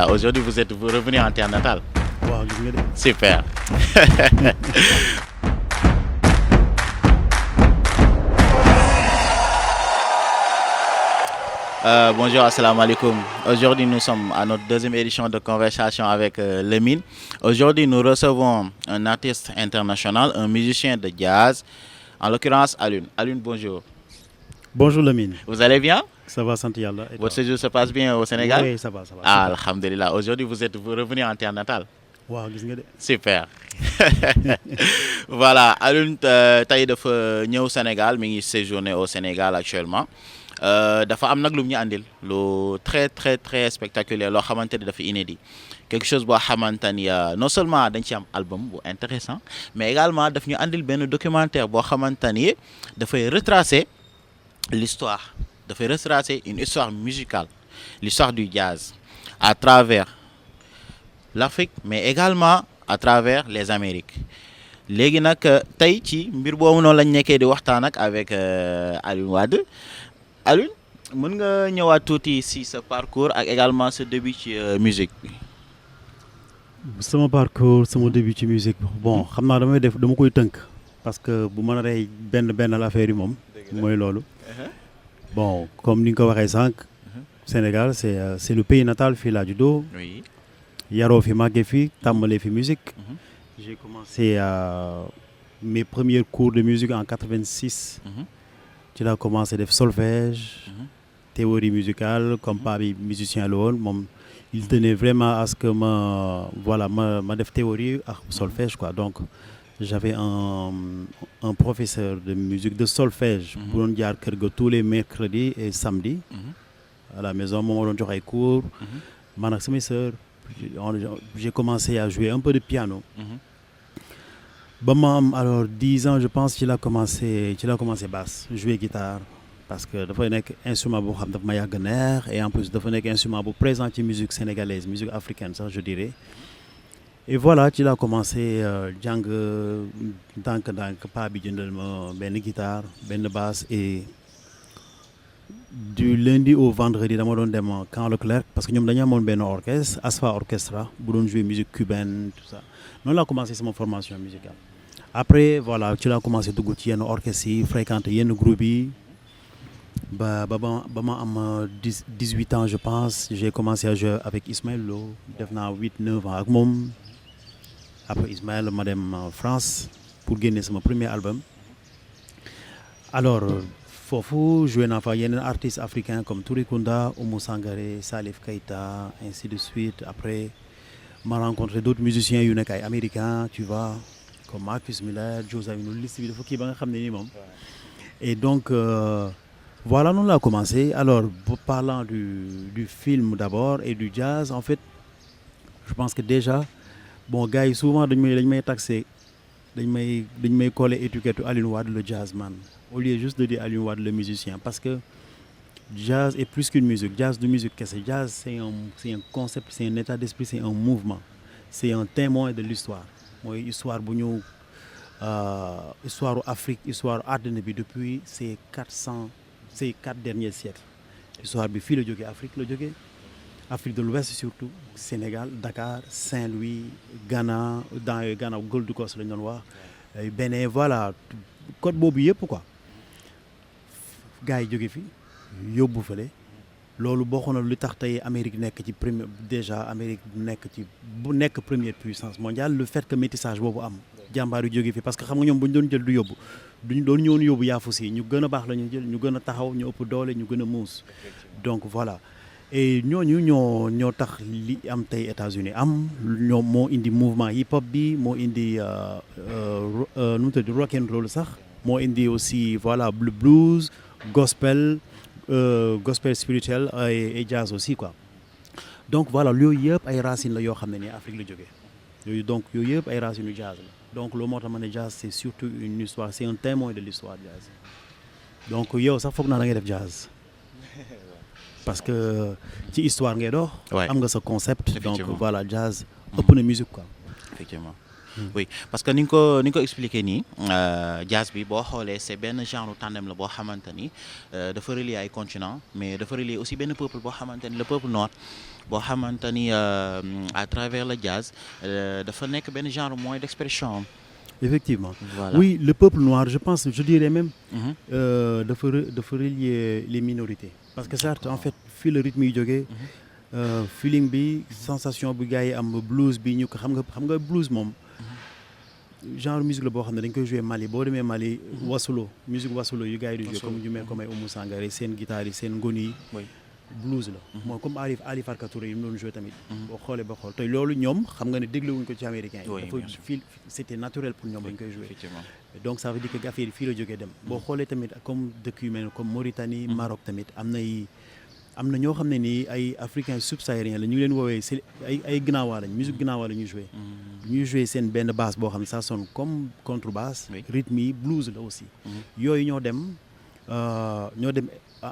ça. Aujourd'hui, vous êtes revenu en terre natale. Wow, super. Bonjour, assalamu alaikum. Aujourd'hui, nous sommes à notre deuxième édition de conversation avec Lamine. Aujourd'hui, nous recevons un artiste international, un musicien de jazz, en l'occurrence Alioune. Alioune, bonjour. Bonjour Lamine. Vous allez bien? Ça va, santé Yallah. Votre séjour se passe bien au Sénégal? Oui, ça va. Ah, alhamdulillah. Aujourd'hui, vous êtes revenu en terre natale. Wow, super. Voilà, Alioune tey dafa ñëw Sénégal, mi ngi séjourné au Sénégal actuellement. Dafa am nag lu ñu andil lu très spectaculaire loo xamante ni dafa inédit, quelque chose boo xamante ni non seulement dañ ci am album bu intéressant, mais également daf ñu andil benn documentaire boo xamante ni dafay retracer l'histoire, dafay retracer une histoire musicale, l'histoire du jazz à travers l'Afrique, mais également à travers les Amériques. Léegi nag tey ci mbir boobu noonu lañ nekkee di waxtaan ak avec Alioune Wade. Alioune, mën nga ñëwaat tuuti si sa parcours ak également sa début ci musique bi. Sama parcours, sama début ci musique bon xam naa dama koy tënk parce que bu mën a rey benn affaire yi moom mooy loolu. Bon comme ni nga ko waxee sànq, Sénégal c'est le pays natal, fii laa juddoo. Oui. Yaroo fi màggee fi tàmbalee fi musique. J'ai commencé mes premiers cours de musique en 86. Ci laa commencé def solfège, théorie musicale, comme paa bi musicien la woon moom il tenait vraiment à ce que ma def théorie ak solfège quoi. Donc j'avais un professeur de musique de solfège bu doon jaar kër ga tous les mercredis et samedis à la maison, moom moo doon jox ay cours. Man ak samay sœurs j'ai commencé à jouer un peu de piano. Ba ma am alors 10 ans je pense ci la commencé basse, jouer guitare, parce que dafa nekk instrument boo xam dafa ma yàgg neex et en plus dafa nekk instrument bu présent ci musique sénégalaise, musique africaine sax je dirais. Et voilà ci la commencé jàng ndànk paa bi jëndal ma benn guitare benn basse, et du lundi au vendredi dama doon dem Camp Leclerc parce que ñoom dañu amoon benn orchestre, Asfa Orchestra, bu doon jouer musique cubaine tout ça. Noonu laa commencé sama formation musicale. Après voilà ci laa commencé dugg ci yenn orchestre yi, fréquenter yenn groupe yi ba ma am 18 ans je pense, j'ai commencé à jouer avec Ismaël Lo, def naa 8-9 ans ak moom. Après Ismaël ma dem France pour génne sama premier album. Alors foofu joué naa fa yeneen artistes africains comme Touré Kunda, Oumou Sangaré, Salif Keita, ainsi de suite. Après ma rencontré d'autres musiciens yu nekk ay américains, tu vois, comme Marcus Miller, Joe Zawinul, liste bi dafa kii ba nga xam ne nii moom. Et donc voilà, noonu laa commencé. Alors parlant du film d'abord et du jazz, en fait je pense que déjà bon gars yi souvent dañ may taxé, dañ may coller étiquette Alioune Wade le jazzman au lieu juste de dire Alioune Wade le musicien, parce que jazz est plus qu'une musique. Jazz de musique kese, jazz c'est un concept, c'est un état d'esprit, c'est un mouvement, c'est un témoin de l'histoire. Mooy histoire bu ñu histoire u Afrique, histoire àddina bi depuis ces 4 derniers siècles. Histoire bi fii la jógee, Afrique la jógee, Afrique de l'Ouest surtout, Sénégal, Dakar, Saint-Louis, Ghana, dans Ghana Gold Coast lañ doon wax, Bénin, voilà côte boobu yëpp quoi. Gars yi jóge fi yóbbu fële, loolu bokk na lu tax tey Amérique nekk ci Amérique nekk première puissance mondiale, le fait que métissage boobu am, jàmbaar yu jóge fi, parce que xam nga ñoom bu ñu doon jël du yóbbu duñu doon ñëwoon yóbbu yaafus yi, ñu gën a baax la ñuy jël, ñu gën a taxaw, ñu ëpp doole, ñu gën a muus. Donc voilà, et ñooñu ñoo tax li am tey États-Unis am, ñoom moo indi mouvement hip hop bi, moo indi nu mu tudd rock and roll sax, moo indi aussi voilà le blues, gospel spirituel et jazz aussi quoi. Donc voilà yooyu yëpp ay racines la yoo xam ne ni Afrique la jógee, donc yooyu yëpp ay racines yu jazz la. Donc loolu moo tax ma ne jazz c'est surtout une histoire, c'est un témoin de l'histoire jazz. Donc yow sax foog naa da ngay def jazz parce que ci histoire ngay dox, am nga sa concept. Donc voilà jazz ëpp na musique quoi. Effectivement. oui parce que ni nga ko expliqué nii jazz bi boo xoolee c'est benn genre tandem la boo xamante ni dafa relier ay continent mais dafa relier aussi benn peuple boo xamante ni le peuple noir boo xamante ni à travers le jazz dafa nekk benn genre moyen d'expression. Effectivement. Voilà. Oui, le peuple noir, je pense, je dirais même, Mhm. de relier les minorités. Parce que certes, en fait, fii le rythme yi jógee, feeling bi, sensation bu gars yi am blues bi ñu ko xam nga blues moom. Genre musique la boo xam ne dañ koy jouer Mali boo demee Mali wasulo musique wasulo yu gars yi di jouer comme ñu mel comme ay Oumou Sangaré seen guitare yi seen ngoni yi. Oui. Blues la. mooy comme Ali Farka Touré yi mu doon jouer tamit. boo xoolee ba xool te loolu ñoom xam nga ne dégluwuñ ko ci américain yi. Oui, dafa bien sûr. fii c'était naturel pour ñoom dañ koy jouer. Effectivement. Donc ça veut dire que affaire yi fii la jógee dem. boo xoolee tamit comme dëkk yu mel comme Mauritanie. Maroc tamit am na ñoo xam ne nii ay africains subsahariens la ñu ngi leen woowee c'est ay gnawaa lañ musique gnawaa la ñuy jouer. ñuy jouer seen benn basse boo xam ne ça sonne comme contrebasse. Oui. rythme yi blues la aussi. yooyu ñoo dem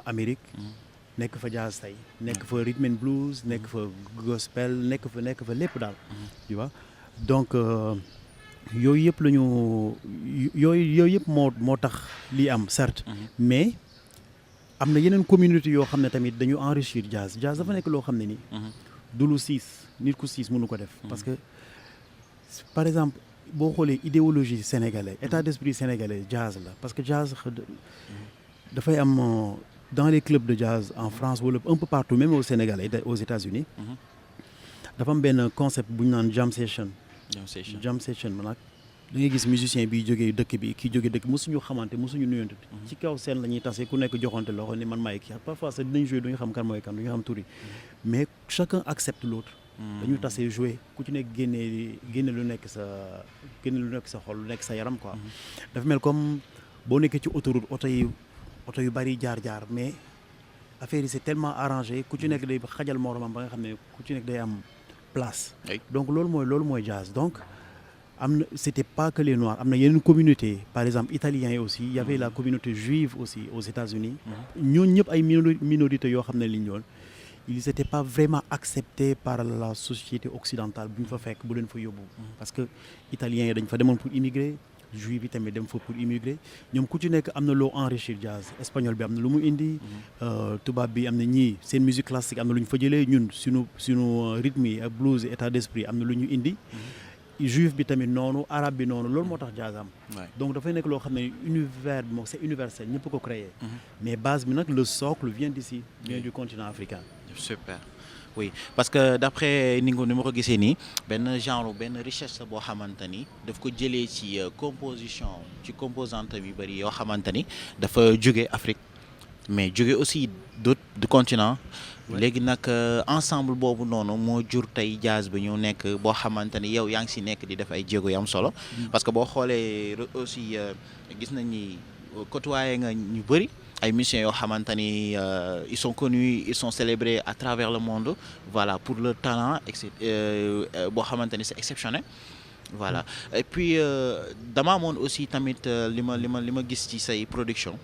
Amérique. nekk fa jazz tey nekk fa rhythm and blues nekk fa gospel nekk fa lépp daal. tu vois donc yooyu yëpp la ñu yooyu yëpp moo tax lii am certes. mais am na yeneen communauté yoo xam ne tamit dañu enrichir jazz dafa nekk loo xam ne ni. du lu siis nit ku siis mënu ko def. parce que par exemple boo xoolee idéologie sénégalaise état d'esprit sénégalais jazz la parce que jazz dafay am. Dans les clubs de jazz en France wala un peu partout même au Sénégal et aux États-Unis dafa am benn concept bu ñu naan jam session man nag da ngay gis musicien bi jógee dëkk bi kii jógee dëkk mosuñu xamante mosuñu nuyante ci kaw scène la ñuy tase ku nekk joxante loxo ni man maay kii parfois sax dinañ jouer duñu xam kan mooy kan duñu xam tur yi mais chacun accepte l'autre dañu tase jouer ku ci nekk génne lu nekk sa xol lu nekk sa yaram quoi dafa mel comme boo nekkee ci autoroute oto yu bari jaar mais affaire yi c'est tellement arrangé ku ci nekk day xajal moromam ba nga xam ne ku ci nekk day am place. donc loolu mooy jazz donc am na c'était pas que les noirs am na yeneen communauté par exemple italiens yi aussi il y avait la communauté juive aussi aux États-Unis ñooñu ñëpp ay minorités yoo xam ne li ñu doon ils étaient pas vraiment acceptés par la société occidentale bu ñu fa fekk bu leen fa yóbbu parce que italiens yi dañ fa demoon pour immigrer juif bi tamit dem fa pour immigrer ñoom ku ci nekk am na loo enrichir jazz espagnol bi am na lu mu indi tubaab bi am na ñii seen musique classique am na lu ñu fa jëlee ñun suñu rythme yi ak blues état d'esprit am na lu ñu indi juif bi tamit noonu arabe bi noonu loolu moo tax jazz am donc dafay nekk loo xam ne univers bi moom c'est universel ñëpp ko créé mais base bi nag le socle vient d'ici vient du continent africain. Super. Oui parce que d'après ni ma ko gisee nii benn richesse boo xamante ni daf ko jëlee ci composante yu bari yoo xamante ni dafa jóge Afrique mais jóge aussi d'autres continents léegi nag ensemble boobu noonu moo jur tey jazz bi ñu nekk boo xamante ni yow yaa ngi si nekk di def ay jéego yu am solo parce que boo xoolee aussi gis nañ ni côtoyé nga ñu bari ay musiciens yoo xamante ni ils sont connus ils sont célébrés à travers le monde voilà pour leur talent boo xamante ni c'est exceptionnel voilà et puis dama amoon aussi tamit li ma gis ci say production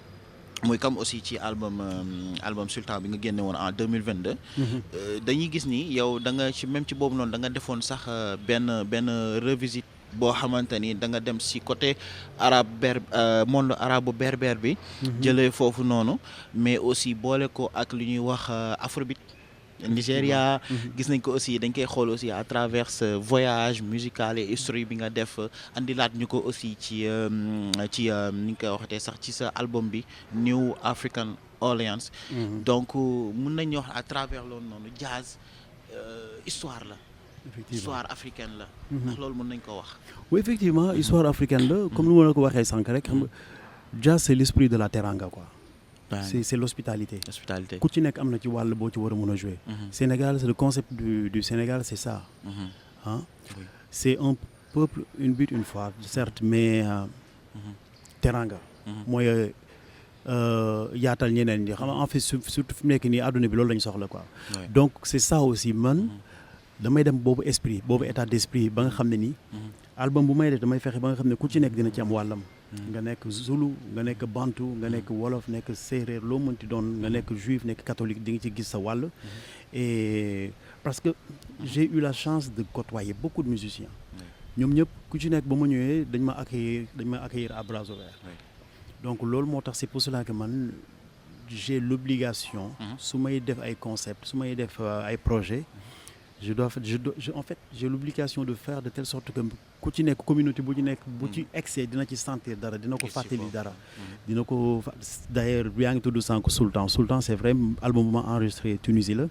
muy comme aussi ci album Sultan bi nga génne woon en 2022 dañuy gis ni yow da nga ci même ci boobu noonu da nga defoon sax benn revisite boo xamante ni da nga dem si côté monde arabo berbère bi jëlee foofu noonu mais aussi boole ko ak lu ñuy wax afrobeat Nigéria gis nañ ko aussi dañ koy xool aussi à travers ce voyage musical et historique bi nga def andilaat ñu ko aussi ci ni nga koy waxatee sax ci sa album bi New African Orleans donc mun nañu wax à travers loolu noonu jazz histoire la histoire africaine la ndax loolu mën nañ ko wax oui effectivement histoire africaine la comme lu ma la ko waxee sànq rek xam nga jazz c'est l'esprit de la teranga quoi c'est l'hospitalité ku ci nekk am na ci wàll boo ci war a mën a jouer Sénégal c'est le concept du Sénégal c'est ça c'est un peuple une but une foi certes mais teranga mooy yaatal ñeneen ñi xam nga en fait surtout fi mu nekk nii àdduna bi loolu lañ soxla quoi donc c'est ça aussi man damay dem boobu esprit boobu état d'esprit ba nga xam ne nii album bu may def damay fexe ba nga xam ne ku ci nekk dina ci am wàllam nga nekk Zulu nga nekk Bantu nga nekk Wolof nekk séeréer loo mënti doon nga nekk juif nekk catholique di nga ci gis sa wàll et parce que j'ai eu la chance de côtoyer beaucoup de musiciens ñoom ñëpp ku ci nekk ba ma ñëwee dañ ma accueillir à bras ouverts. Oui. Donc loolu moo tax c'est pour cela que man j'ai l'obligation su may def ay concepts su may def ay projets en fait j'ai l'obligation de faire de telle sorte que ku ci nekk communauté bu ci nekk bu ci excès dina ci sentir dara dina ko fàttali dara dina ko d'ailleurs yaa ngi tudd sànq Sultan c'est vrai album bu ma enregistré Tunisie la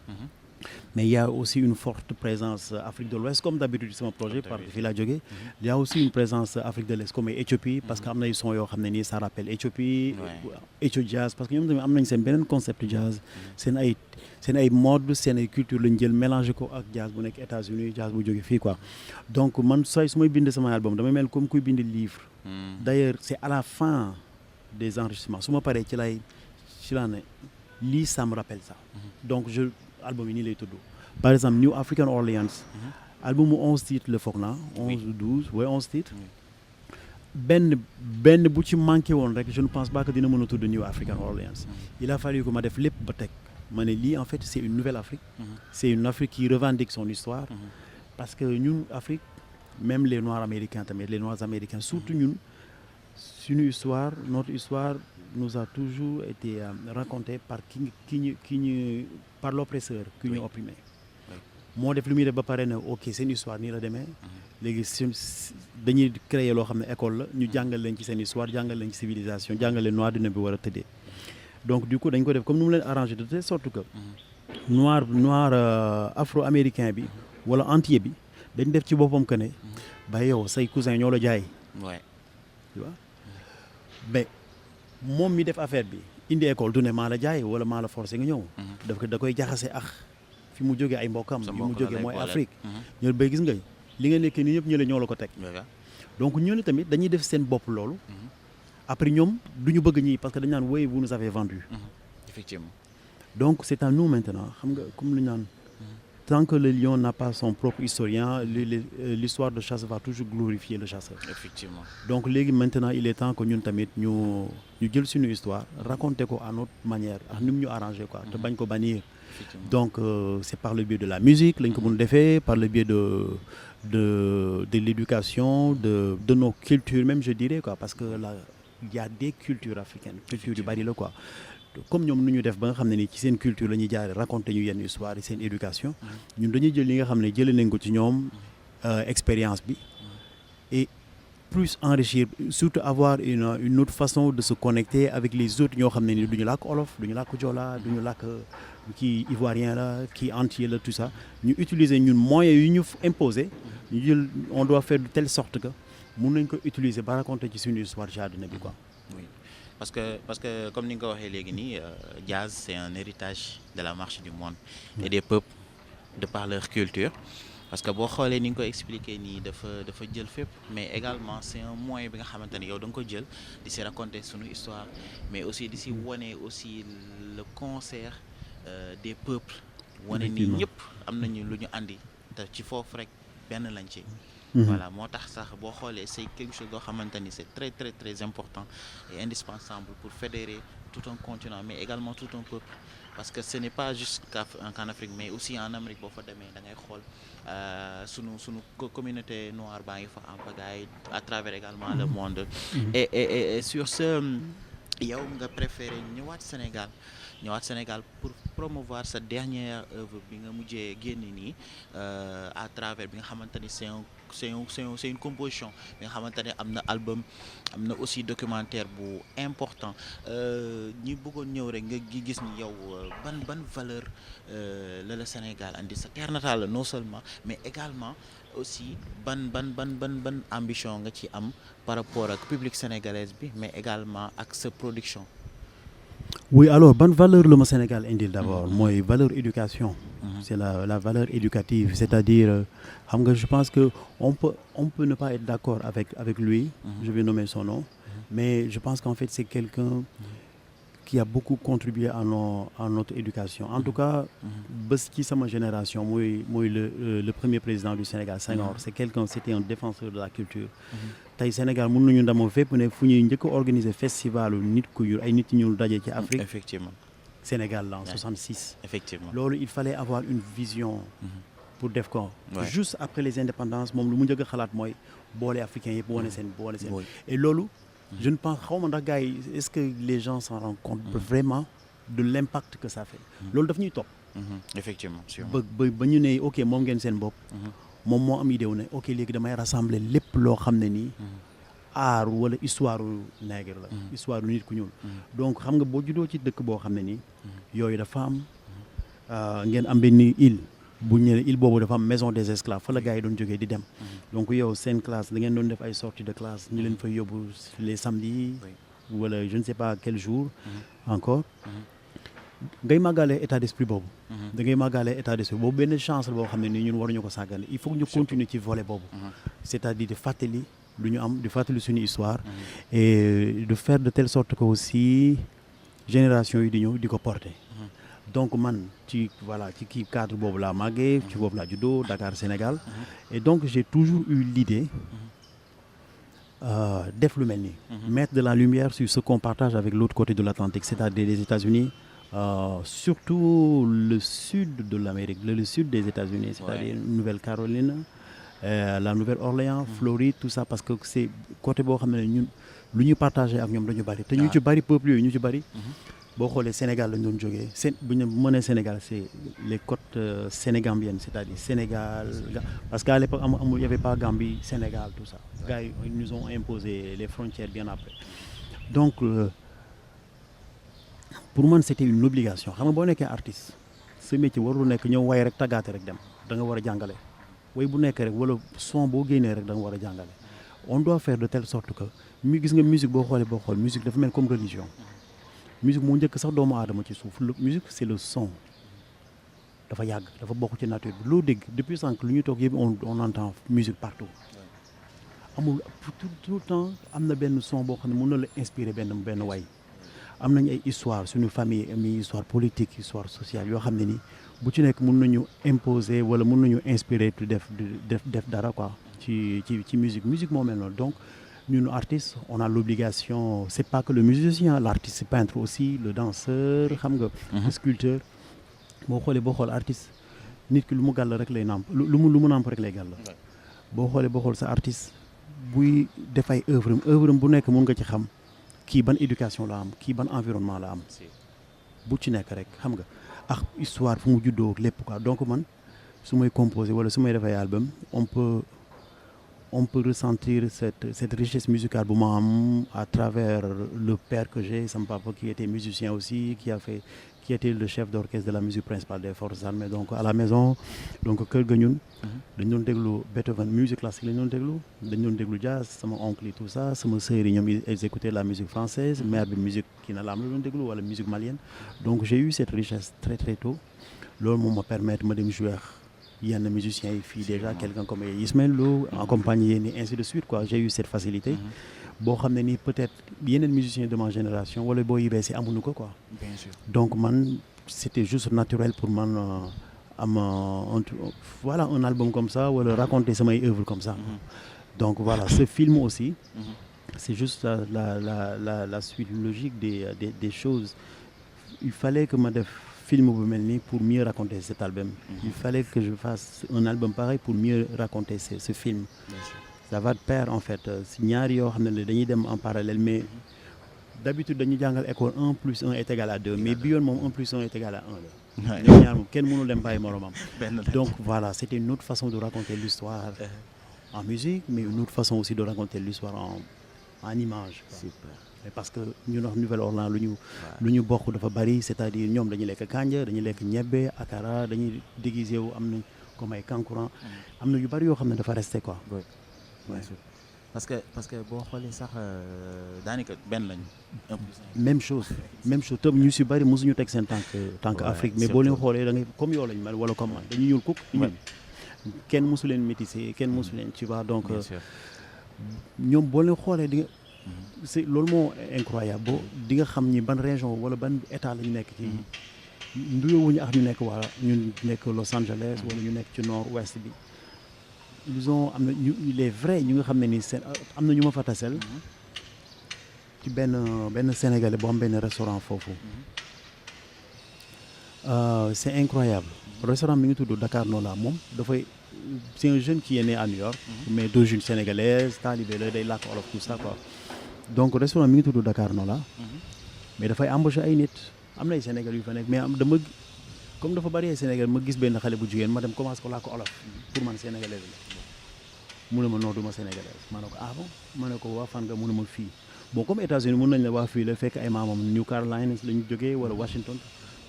mais il y a aussi une forte présence Afrique de l'Ouest comme d'habitude sama projet par fii laa jógee il y a aussi une présence Afrique de l'Est comme Éthiopie parce que am na ay son yoo xam ne nii ça rappelle Éthiopie Éthio jazz parce que ñoom tamit am nañ seen beneen concept jazz seen ay mode seen ay culture lañ jël mélangé ko ak jazz bu nekk États-Unis jazz bu jógee fii quoi donc man su may bind sama album damay mel comme kuy bind livre d'ailleurs c'est à la fin des enregistrements su ma paree ci laa ne lii ça me rappelle ça donc album yi nii lay tudd par exemple New African Orleans album mu 11 titres la foog naa 11 ou 12 ouais 11 titres benn bu ci manqué woon rek je ne pense pas que dina mën a tudd New African Orleans il a fallu que ma def lépp ba teg ma ne lii en fait c'est une nouvelle Afrique c'est une Afrique qui revendique son histoire parce que ñun Afrique même les Noirs américains tamit les Noirs américains surtout ñun suñu histoire notre histoire nous a toujours été racontée par par l'oppresseur ki ñu opprimé moo def lu muy def ba pare ne ok seen histoire nii la demee léegi dañuy créer loo xam ne école la ñu jàngal leen ci seen histoire jàngal leen ci civilisation jàngal leen noir dina bi war a tëddee donc du coup dañ ko def comme nu mu leen arrangé de telle sorte que noir afro-américain bi wala entier bi dañ def ci boppam que ne ba yow say cousin ñoo la jaay tu vois mais moom mi def affaire bi indi école du ne maa la jaay wala maa la forcé nga ñëw da koy jaxase ak fi mu jógee ay mbokkam fi mu jógee mooy Afrique ñoo bay gis nga li nga nekkee nii ñëpp ñële ñoo la ko teg donc ñooñu tamit dañuy def seen bopp loolu après ñoom du ñu bëgg ñii parce que dañu naan oui vous nous avez vendu effectivement donc c'est à nous maintenant xam nga comme lu ñu naan tant que le lion n'a pas son propre historien l'histoire de chasse va toujours glorifier le chasseur effectivement donc léegi maintenant il est temps que ñun tamit ñu jël suñu histoire raconter ko à notre manière ak ni mu ñu arrangé quoi te bañ ko bannir donc c'est par le biais de la musique lañ ko mën defee par le biais de l'éducation de nos cultures même je dirais quoi parce que là il y a des cultures africaines culture yu bari la quoi comme ñoom nu ñu def ba nga xam ne ni ci seen culture la ñuy jaare raconter ñu yenn histoire yi seen éducation ñun dañuy jël li nga xam ne jëlee nañ ko ci ñoom expérience bi et plus enrichir surtout avoir une autre façon de se connecter avec les autres ñoo xam ne ni du ñu làkk olof du ñu làkk joola du ñu làkk kii ivoirien la kii entier la tout ça ñu utiliser ñun moyens yu ñu imposer ñu jël on doit faire de telle sorte que mun nañ ko utiliser ba raconter ci suñu histoire ci àdduna bi quoi. Oui. Parce que comme ni nga ko waxee léegi nii jazz c'est un héritage de la marche du monde et des peuples de par leur culture parce que boo xoolee ni nga ko expliquer nii dafa jël fépp mais également c'est un moyen bi nga xamante ni yow da nga ko jël di si raconter sunu histoire mais aussi di si wane aussi le concert des peuples wane ni ñëpp am nañu lu ñu andi te ci foofu rek benn lañ ci voilà moo tax sax boo xoolee c'est quelque chose boo xamante ni c'est très très très important et indispensable pour fédérer tout un continent mais également tout un peuple parce que ce n'est pas juste qu'en Afrique mais aussi en Amérique boo fa demee da ngay xool sunu communauté noire baa ngi fa en pagaille à travers également le monde et sur ce yow nga préféré ñëwaat Sénégal pour promouvoir sa dernière œuvre bi nga mujjee génne nii à travers bi nga xamante ni c'est une composition bi nga xamante ne am na album am na aussi documentaire bu important ñi bëggoon ñëw rek nga gis ni yow ban valeur la Sénégal andi sa terre natale la non seulement mais également aussi ban ambition nga ci am par rapport ak public sénégalaise bi mais également ak sa production. Oui, alors ban valeur le Sénégal indil d'abord mooy valeur éducation. C'est la valeur éducative, c'est-à-dire xam nga je pense que on peut ne pas être d'accord avec lui, je vais nommer son nom, mais je pense qu'en fait c'est quelqu'un qui a beaucoup contribué à notre éducation. En tout cas, bés ci sama génération mooy le premier président du Sénégal, Senghor, c'était un défenseur de la culture. tey Sénégal mën nañu ndamoo fépp ne fu ñuy njëkk a organiser festivalu nit ku ñuul ay nit ñu daje ci Afrique. Effectivement. Sénégal la en 66. Effectivement. loolu il fallait avoir une vision pour def ko Ouais. juste après les indépendances moom lu mu njëkk a xalaat mooy boole africains yëpp wane seen Oui. et loolu je ne pense xaw ma ndax gars yi est-ce que les gens s'en rendent compte vraiment de l'impact que ça fait loolu daf ñuy topp Effectivement, sûrement. ba ñu ne ok moom ngeen seen bopp moom moo am idée wu ne ok léegi damay rassembler lépp loo xam ne nii art wala histoire nègre la histoire lu nit ku ñuul donc xam nga boo juddoo ci dëkk boo xam ne nii yooyu dafa am ngeen am benn île bu ñu nee île boobu dafa am maison des esclaves fa la gars yi doon jógee di dem donc yow seen classe da ngeen doon def ay sorties de classe ñu leen fay yóbbu les samedis wala je ne sais pas quel jour encore ngay màggalee état d'esprit boobu da ngay màggalee état d'esprit boobu benn chance la boo xam ne nii ñun waruñu ko sàggane il faut que ñu continuer ci volet boobu c'est-à-dire de fàttali lu ñu am di fàttali suñu histoire et de faire de telle sorte que aussi génération yi di ñëw di ko porter donc man ci voilà ci kii cadre boobu laa màggee ci boobu laa juddoo Dakar Sénégal et donc j'ai toujours eu l'idée def lu mel nii mettre de la lumière sur ce qu'on partage avec l'autre côté de l'Atlantique c'est-à-dire les États-Unis surtout le sud de l'Amérique le sud des États-Unis c'est-à-dire Nouvelle-Caroline la Nouvelle-Orléans Floride tout ça parce que c'est côté boo xam ne ñun lu ñu partagé ak ñoom dañu bari te ñu ci bari peuple yooyu ñu ci bari boo xoolee Sénégal lañ doon jógee bu ñu mënee Sénégal c'est les côtes sénégambiennes c'est-à-dire Sénégal parce qu'à l'époque amul y avait pas Gambie Sénégal tout ça gars yi ils nous ont imposé les frontières bien après donc pour man c'était une obligation xam nga boo nekkee artiste ce métier warul nekk ñëw way rek tàggaate rek dem da nga war a jàngale way bu nekk rek wala son boo génnee rek da nga war a jàngale on doit faire de telle sorte que gis nga musique boo xoolee boo xool musique dafa mel comme religion musique moo njëkk sax doomu aadama ci suuf musique c'est le son dafa yàgg dafa bokk ci nature bi loo dégg depuis sànq lu ñu toog yëpp on entend musique partout amul tout le temps am na benn son boo xam ne mën na la inspirer benn way am nañ ay histoire suñu famille am histoire politique histoire sociale yoo xam ne ni bu ci nekk mën nañu imposer wala mën nañu inspirer tu def dara quoi ci musique moo mel noonu donc ñun artistes on a l'obligation c'est pas que le musicien l'artiste peintre aussi le danseur xam nga sculpteur boo xool artiste nit ki lu mu gàll rek lay nàmp lu mu nàmp rek lay gàll boo xool sa artiste buy def ay œuvre am bu nekk mën nga ci xam kii ban éducation la am kii ban environnement la am bu ci nekk rek xam nga ak histoire fu mu juddoo lépp quoi donc man su may composer wala su may def ay album on peut ressentir cette richesse musicale bu ma am à travers le père que j'ai sama papa qui était musicien aussi qui était le chef d'orchestre de la musique principale des forces armées donc à la maison donc kër ga ñun dañ doon déglu Beethoven musique classique lañ dañ doon déglu jazz sama oncle yi tout ça sama sœur yi ñoom ils écoutaient la musique française mère bi musique Kina Lam la doon déglu wala musique malienne donc j'ai eu cette richesse très très tôt loolu moo ma permettre ma dem jouer yenn musiciens yi fii déjà quelqu'un comme Ismaël Lo accompagné ni ainsi de suite quoi j'ai eu cette facilité boo xam ne ni peut-être yeneen musiciens de ma génération wala boo yibee si amuñu ko quoi Bien sûr. donc man c'était juste naturel pour man am voilà un album comme ça wala raconter samay œuvres comme ça donc voilà ce film aussi c'est juste la suite logique des choses il fallait que ma def film bu mel nii pour mieux raconter cet album il fallait que je fasse un album pareil pour mieux raconter ce film ça va de pair en fait si ñaari yoo xam ne dañuy dem en parallèle mais d'habitude dañuy jàngal école 1 plus 1 est égal à 2 mais bi yoon moom 1 plus 1 est égal à 1 la ñoom ñaar moom kenn mënul dem bàyyi moromam donc voilà c'était une autre façon de raconter l'histoire en musique mais une autre façon aussi de raconter l'histoire en image Super. parce que ñun wax Nouvelle-Orléans lu ñu bokk dafa bari c'est-à-dire ñoom dañuy lekk kanja dañuy lekk ñebbe akara dañuy déguisé wu am na comme ay kankuran am na yu bari yoo xam ne dafa resté quoi bien sûr parce que boo xoolee sax daanaka benn lañu. même chose te ñu si bari mosuñu teg seen tànk Afrique mais boo leen xoolee da ngay comme yow lañ mel wala comme man dañuy ñuul kuk ñun kenn mosu leen métissé kenn mosu leen tu vois donc ñoom boo leen xoolee di nga c'est loolu moo incroyable boo di nga xam ni ban région wala ban état la ñu nekk ci nduyowuñu ak ñu nekk wala ñu nekk Los Angeles wala ñu nekk ci nord ouest bi ils ont am na les vrais ñu nga xam ne ni seen am na ñu ma fa tasel ci benn sénégalais boo am benn restaurant foofu C'est incroyable. Restaurant mi ngi tudd Dakar Nola moom dafay c'est un jeune qui est né à New York mais d'origine sénégalaise talibé la day làkk olof tout ça quoi donc restaurant mi ngi tudd Dakar Nola mais dafay embaucher ay nit am na ay Sénégal yu fa nekk mais dama comme dafa bari ay Sénégal ma gis benn xale bu jigéen ma dem commencé ko làkk olof pour man sénégalaise la mu ne ma non du ma sénégalaise ma ne ko ah bon ma ne ko waa fan nga mu ne ma fii bon comme États-Unis mun nañ la waa fii la fekk ay maamam New Carolina la ñu jógee wala Washington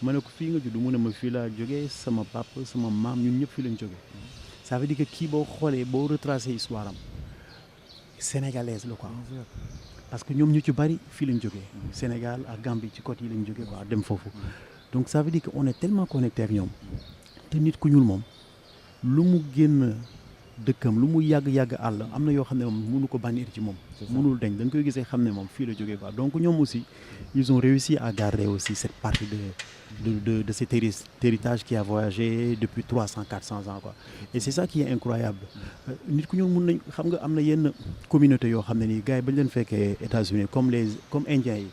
ma ne ko fii nga judd mu ne ma fii laa jógee sama papa sama maam ñun ñëpp fii lañ jógee ça veut dire que kii boo xoolee boo retracé histoire am sénégalaise la quoi parce que ñoom ñu ci bari fii lañ jógee Sénégal ak Gambie ci côté yi lañ jógee quoi dem foofu donc ça veut dire que on est tellement connecté ak ñoom te nit ku ñuul moom lu mu génn dëkkam lu mu yàgg-yàgg àll am na yoo xam ne moom mënu ko bannir ci moom mënul dañ dañ koy gisee xam ne moom fii la jógee quoi donc ñoom aussi ils ont réussi à garder aussi cette partie de cet héritage qui a voyagé depuis 300-400 ans quoi et c'est ça qui est incroyable nit ku ñuul mun nañ xam nga am na yenn communauté yoo xam ne nii gars yi bañ leen fekkee États-Unis comme indiens yi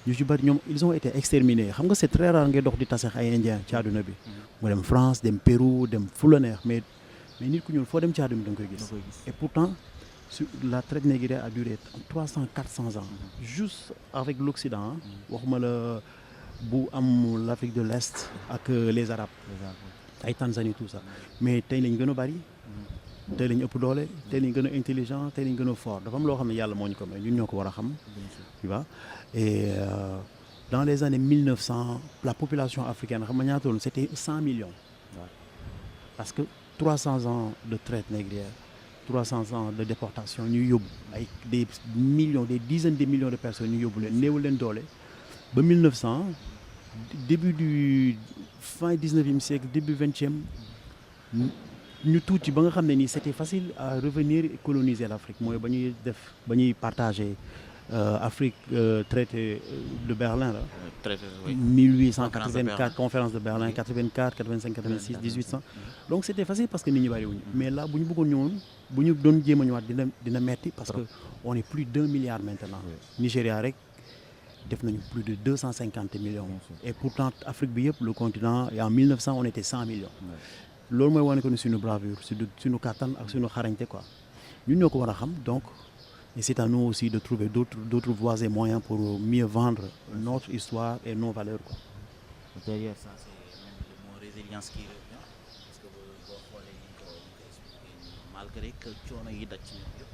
ñu ci bari ñoom ils ont été exterminés xam nga c'est très rare ngay dox di tasex ay indiens ci àdduna bi mu dem France dem Pérou dem fu la neex mais nit ku ñuul foo dem ci àdduna bi da nga koy gis et pourtant la traite négrière a duré 300-400 ans juste avec l'Occident waxuma la bu am l'Afrique de l'Est ak les Arabes ay Tanzanie tout ça mais tey lañ gën a bari tey lañ ëpp doole tey lañ gën a intelligent tey lañ gën a fort dafa am loo xam ne yàlla moo ñu ko may ñun ñoo ko war a xam tu vois et dans les années 1900 la population africaine xam nga ñaata woon c'était 100 millions parce que 300 ans de traite négrière 300 ans de déportation ñu yóbbu ay des millions des dizaines de millions de personnes ñu yóbbu leen néew leen doole ba 1900 début du fin 19e siècle début 20e ñu tuuti ba nga xam ne nii c'était facile à revenir et coloniser l'Afrique mooy ba ñuy partager Afrique traité de Berlin la. Traité oui. 1884 conférence de Berlin 84 85 86 1800. donc c'était facile parce que nit ñi bariwuñu mais là bu ñu bëggoon ñëwoon bu ñu doon jéem a ñëwaat dina metti parce que on est plus d'1 milliard maintenant. Nigéria rek def nañu plus de 250 millions. et pourtant Afrique bi yëpp le continent et en 1900 on était 100 millions. loolu mooy wane ko ni suñu bravure suñu kattan ak suñu xarañte quoi ñun ñoo ko war a xam donc. Et c'est à nous aussi de trouver d'autres voies et moyens pour mieux vendre notre histoire et nos valeurs quoi. Derrière ça c'est même le mot résilience qui revient parce que boo xoolee ni ko expliqué malgré que coono yi daj ci ñoom yëpp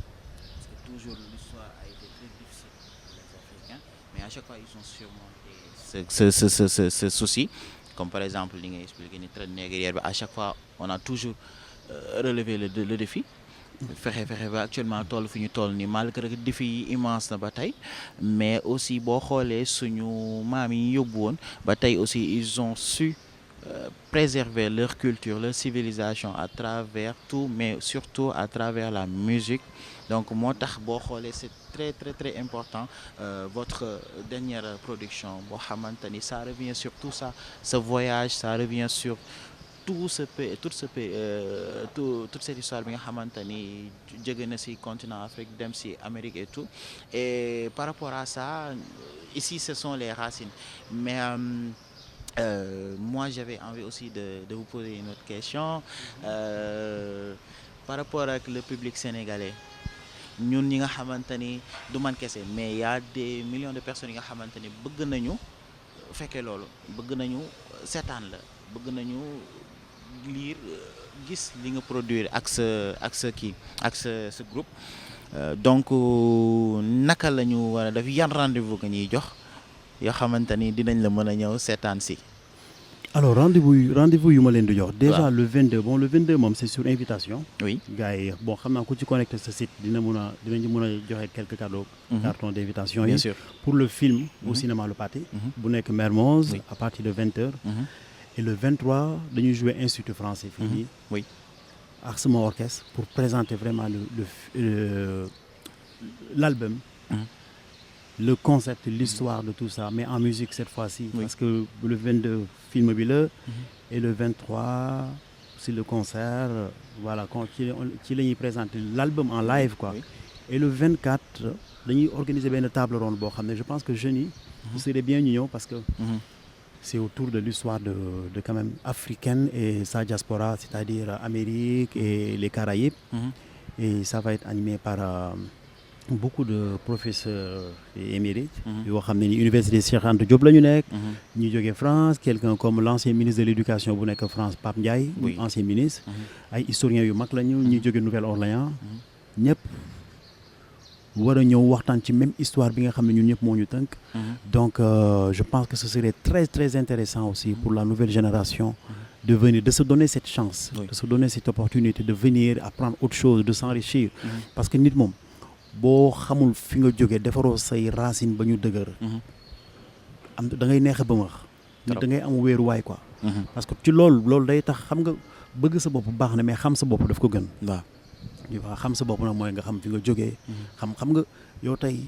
parce que toujours l'histoire a été très difficile pour les Africains mais à chaque fois ils ont surmonté ce souci comme par exemple li ngay expliqué ni traite négrière bi à chaque fois on a toujours relevé le défi. fexe ba actuellement toll fi ñu toll nii malgré que défi yi immense na ba tey mais aussi boo xoolee suñu maam yi ñu yóbbu woon ba tey aussi ils ont su préserver leur culture leur civilisation à travers tout mais surtout à travers la musique donc moo tax boo xoolee c'est très très très important votre dernière production boo xamante ni ça revient sur tout ça ce voyage ça revient sur toute cette histoire bi nga xamante ni jóge na ci continent Afrique dem ci Amérique et tout et par rapport à ça ici ce sont les racines mais moi j'avais envie aussi de vous poser une autre question par rapport ak le public sénégalais ñun ñi nga xamante ni du man kese mais il y a des millions de personnes yi nga xamante ni bëgg nañu fekkee loolu bëgg nañu seetaan la bëgg nañu lire gis li nga produire ak sa groupe donc naka la ñu war a def yan rendez-vous nga ñuy jox yoo xamante ni dinañ la mën a ñëw seetaan si. alors rendez-vous yu ma leen di jox. déjà le 22 bon le 22 moom c'est sur invitation. oui gars yi bon xam naa ku ci connecté sa site dinañu mën a joxe quelques cadeaux. carton d'invitation yi. bien sûr pour le film. au cinéma Le Pathé. bu nekk Mermoz. à partir de 20h. et le 23 dañuy jouer Institut français fii nii. oui ak sama orchestre pour présenter vraiment l'album. le concept l'histoire de tout ça mais en musique cette fois-ci. parce que le 22 film bi la. et le 23 c'est le concert voilà ci la ñuy présenter l'album en live quoi. et le 24 dañuy organiser benn table ronde boo xam ne je pense que jeunes yi. vous serez bien ñu ñëw parce que. c'est autour de l'histoire de quand même africaine et sa diaspora, c'est-à-dire Amérique et les Caraïbes. Et ça va être animé par beaucoup de professeurs et émérites yoo xam ne ni université Cheikh Anta Diop la ñu nekk. ñi jógee France, quelqu'un comme l'ancien ministre de l'éducation bu nekk France, Pape Ndiaye, ancien ministre. ay historiens yu mag la ñu ñi jógee Nouvelle-Orléans. ñëpp war a ñëw waxtaan ci même histoire bi nga xam ne ñun ñëpp moo ñu tënk. Donc je pense que ce serait très très intéressant aussi pour la nouvelle génération de venir, de se donner cette chance, de se donner cette opportunité de venir apprendre autre chose, de s'enrichir. Parce que nit moom boo xamul fi nga jógee defaroo say racine ba ñu dëgër. am da ngay neex a ba nit da ngay am wéeruwaay quoi. parce que ci loolu day tax xam nga bëgg sa bopp baax na mais xam sa bopp daf ko gën. waaw xam sa bopp nag mooy nga xam fi nga jógee. xam nga yow tey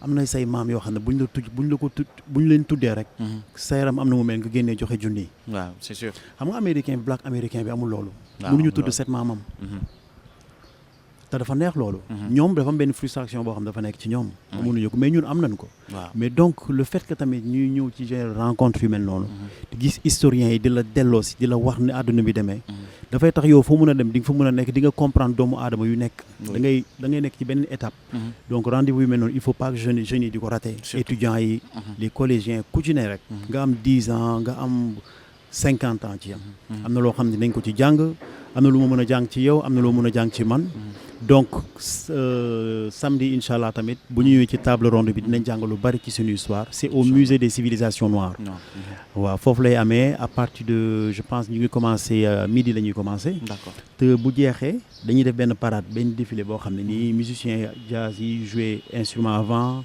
am na say maam yoo xam ne buñ leen tuddee rek. sa yaram am na mu mel nga génnee joxe junni. waaw c'est sûr. xam nga black américain bi amul loolu. mënuñu tudd set maamam. te dafa neex loolu. ñoom dafa am benn frustration boo xam dafa nekk ci ñoom. mënuñu ko mais ñun am nañ ko. mais donc le fait que tamit ñuy ñëw ci genre rencontre yu mel noonu. di gis historiens yi di la delloo si di la wax ne àdduna bi demee. dafay tax yow foo mën a dem di nga fa mën a nekk di nga comprendre doomu aadama yu nekk. da ngay nekk ci benn étape. donc rendez-vous yu mel noonu il faut pas que jeunes yi di ko rater. étudiants yi les collégiens ku ci ne rek. nga am 10 ans nga am 50 ans ci yam. am na loo xam ne dañ ko ci jàng am na lu ma mën a jàng ci yow am na loo mën a jàng ci man. donc samedi incha allah tamit bu ñu ñëwee ci table ronde bi dinañ jàng lu bari ci suñu histoire c'est au musée des civilisations noires. waaw foofu lay amee à partir de je pense ñu ngi commencé midi la ñuy commencé. d'accord te bu jeexee dañuy def benn parade benn défilé boo xam ne nii musiciens jazz yi jouer instrument avant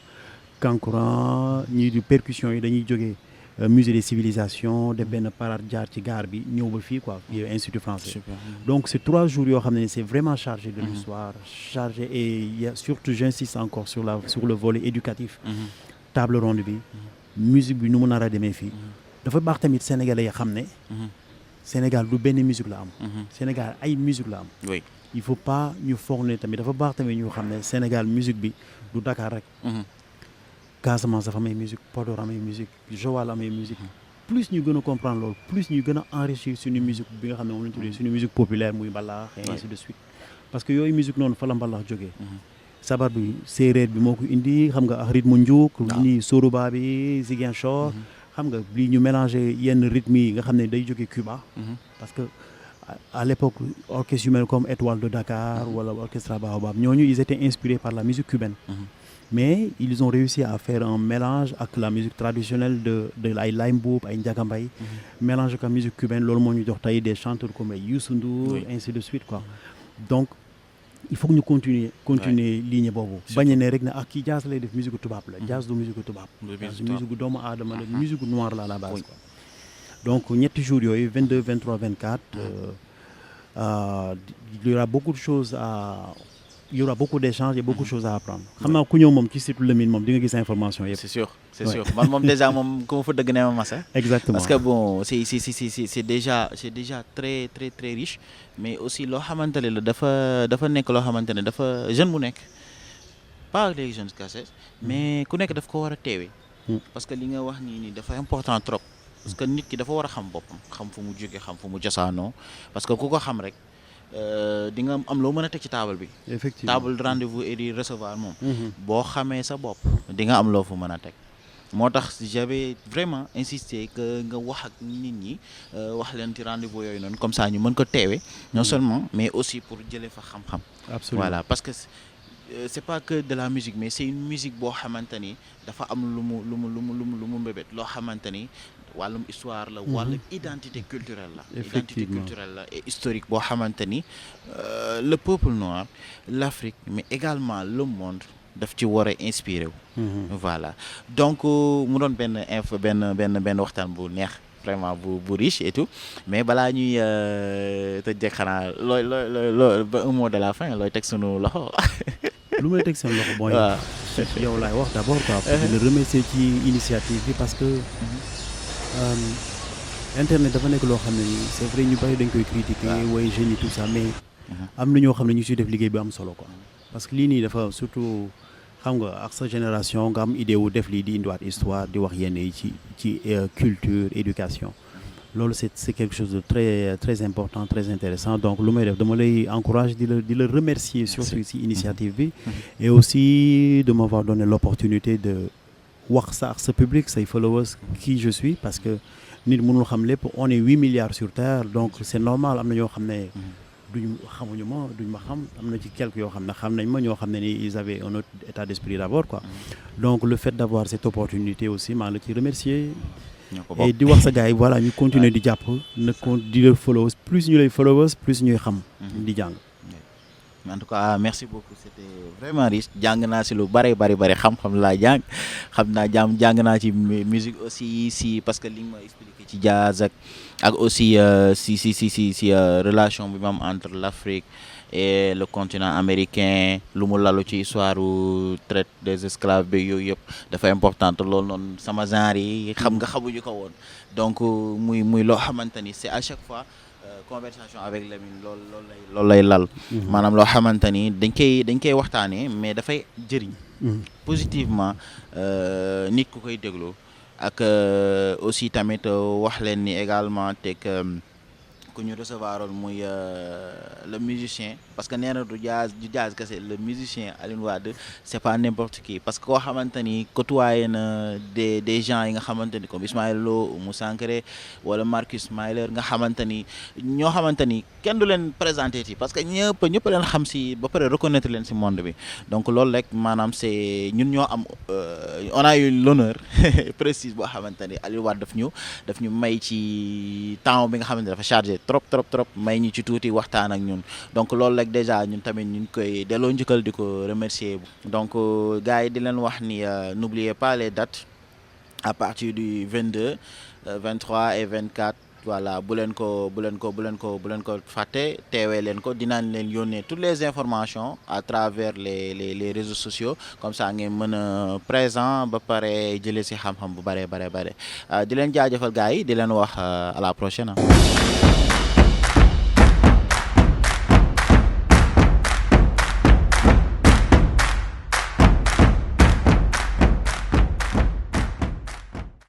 kankuran ñii du percussion yi dañuy jógee musée des civilisations def benn parade jaar ci gare bi ñëw ba fii quoi fii institut français. Super. Donc c'est 3 jours yoo xam ne c'est vraiment chargé de l'histoire chargé et il y a surtout j'insiste encore sur le volet éducatif. Table ronde bi musique bi nu mu nar a demee fii dafa baax tamit sénégalais yi xam ne Sénégal du benn musique la am. Sénégal ay musique la am. oui il faut pas ñu foog ne tamit dafa baax tamit ñu xam ne Sénégal musique bi du Dakar rek. Casamance dafa amay musique Podor amay musique Joal amay musique plus ñu gën a comprendre loolu plus ñu gën a enrichir suñu musique bi nga xam ne moom la ñu tuddee suñu musique populaire muy mbalax et ainsi de suite parce que yooyu musique noonu fa la mbalax jógee sabar bi séeréer bi moo ko indi xam nga ak rythme njuuk ni soruba bi Ziguinchor xam nga lii ñu mélanger yenn rythme yi nga xam ne day jógee Cuba parce que à l'époque orchestre yu mel comme Étoile de Dakar wala orchestre Baobab ñooñu ils étaient inspirés par la musique cubaine. Mais ils ont réussi à faire un mélange avec la musique traditionnelle de ay Laye Mboup ay Ndiaga Mbaye mélange avec la musique cubaine loolu moo ñu jox tey des chanteurs comme Youssou Ndour ainsi de suite quoi donc il faut que ñu continuer ligne boobu bañ ne rek ne ak kii jazz lay def musique tubaab la jazz du musique tubaab musique doomu aadama la musique noire la à la base quoi donc ñetti jours yooyu 22 23 24 il y aura beaucoup de choses il y aura beaucoup d'échanges et beaucoup de choses à apprendre. xam naa ku ñëw moom ci site Lamine moom di nga gis information yëpp. c'est sûr man moom déjà moom ku ma fa dëgg ne ma masa. exactement parce que bon c'est déjà très très très riche mais aussi loo xamante ne la dafa nekk loo xamante ne dafa jeune bu nekk pas les jeunes cassés mais ku nekk daf ko war a teewee. parce que li nga wax nii dafa important trop. parce que nit ki dafa war a xam boppam xam fu mu jóge xam fu mu cosaanoo parce que ku ko xam rek. di nga am loo mën a teg ci table bi. effectivement table de rendez-vous et di recevoir moom. boo xamee sa bopp di nga am loo fa mën a teg. moo tax j'avais vraiment insisté que nga wax ak nit ñi wax leen ci rendez-vous yooyu noonu comme ça ñu mën ko teewee. non seulement mais aussi pour jëlee fa xam-xam. absolument voilà parce que c'est pas que de la musique mais c'est une musique boo xamante ni dafa am lu mu mbébét loo xamante ni. wàllum histoire la wàllum identité culturelle la identité culturelle la et historique boo xamante ni le peuple noir l'Afrique mais également le monde daf ci war a inspiré wu voilà donc mu doon benn waxtaan bu neex vraiment bu riche et tout mais balaa ñuy tëjee xanaa looy un mot de la fin looy teg sunu loxo lu may teg seen loxo mooy yow laay wax d'abord quoi pour le remercier ci initiative bi parce que internet dafa nekk loo xam ne nii c'est vrai ñu bari dañ koy critiquer way jeunes yi tout ça mais am na ñoo xam ne ñu siy def liggéey bi am solo quoi parce que lii nii dafa surtout xam nga ak sa génération nga am idée wu def lii di indiwaat histoire di wax yenn yi ci culture éducation loolu c'est quelque chose de très important très intéressant donc lu may def dama lay encourage di la remercier surtout ci initiative bi et aussi de m'avoir donné l'opportunité de wax sa ak sa public say followers qui je suis parce que nit mënul xam lépp on est 8 milliards sur terre donc c'est normal am na ñoo xam ne duñu xamuñu ma duñu ma xam am na ci quelques yoo xam ne xam nañ ma ñoo xam ne ni ils avaient un autre état d'esprit d'abord quoi donc le fait d'avoir cette opportunité aussi maa la ci remercier et di wax sa gars yi voilà ñu continuer di jàpp na ko di la followers plus ñu lay followers plus ñuy xam di jàng en tout cas merci beaucoup c'était vraiment riche jàng naa si lu bari xam-xam laa jàng xam naa jàng naa ci musique aussi si parce que li nga ma expliqué ci jazz ak aussi si relation bi mam entre l'Afrique et le continent américain lu mu lalu ci histoire traite des esclaves bi yooyu yëpp dafa importante loolu noonu sama genre yi xamuñu ko woon donc muy loo xamante ni c'est à chaque fois conversation avec Lamine loolu lay lal maanaam loo xamante ni dañ koy waxtaanee mais dafay jëriñ positivement nit ku koy déglu ak aussi tamit wax leen ni également teg ku ñu recevoir oon muy le musicien parce que nee na du jazz kese le musicien Alioune Wade c'est pas n'importe qui parce que koo xamante ni côtoyé na des gens yi nga xamante ni comme Ismaël Lo Oumou Sankaré wala Marcus Miller nga xamante ni ñoo xamante ni kenn du leen présenté ci parce que ñëpp leen xam si ba pare reconnaître leen si monde bi donc loolu rek maanaam c'est ñun ñoo am on a eu l'honneur précise boo xamante ni Alioune Wade daf ñu may ci temps bi nga xamante ni dafa chargé trop may ñu ci tuuti waxtaan ak ñun donc loolu rek déjà ñun tamit ñu ngi koy delloo njëkkal di ko remercier donc gars yi di leen wax ni n'oubliez pas les dates à partir du 22 23 et 24 voilà bu leen ko fàtte teewee leen ko dinaan leen yónnee toutes les informations à travers les réseaux sociaux comme ça ngeen mën a présent ba pare jëlee si xam-xam bu bare di leen jaajëfal gars yi di leen wax à la prochaine